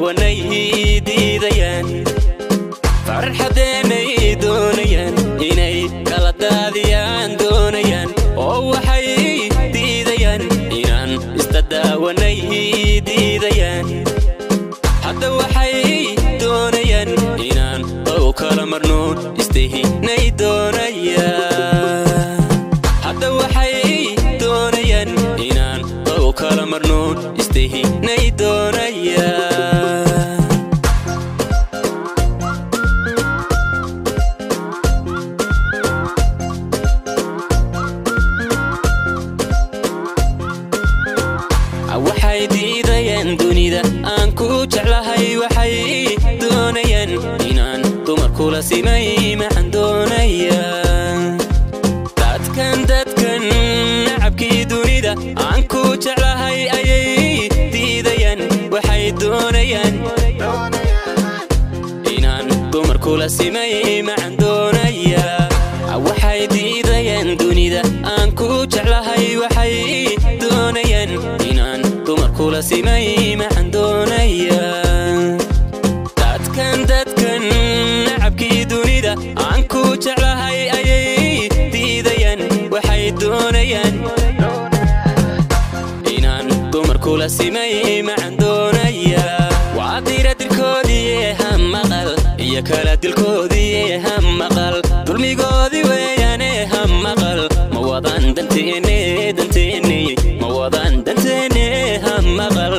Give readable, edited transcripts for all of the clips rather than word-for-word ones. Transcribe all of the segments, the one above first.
istadaawanay diidayaan farxadeenay doonayaan inay kala daadiyaan doonayaan oo waxay diidayaan inaan istadaawanay diidayaan hadda waxay doonayaan inaan oo kala marno istahinay doonayaan hadda waxay doonayaan inaan oo kala marno istahinay doonayaan waxay diidayaan dunida aan ku jeclahay waxay doonayaan inaan dumar kula simay macaan doonayaan dadkan nacabkii dunida aan ku jeclahay ayay diidayaan waxay doonayaan inaan dumar kula simay macaan doonayaan waxay diidayaan dunida aan ku jeclahay waxay doonayaan inaan dumar kula simay macaan doonayaan dadkan nacabkii dunida aan ku jeclahay ayay diidayaan waxay doonayaan inaan dumar kula simay macaan doonayaan waa dira dilkoodii ha maqal iyo kala dilkoodii ha maqal dulmigoodii weeyaane ha maqal ma wadan danteene ma wadan danteene ha maqal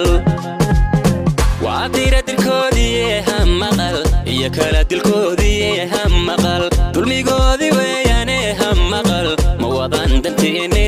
waa dira dilkoodii ha maqal iyo kala dilkoodii ha maqal dulmigoodii weeyaane ha maqal ma wadan danteene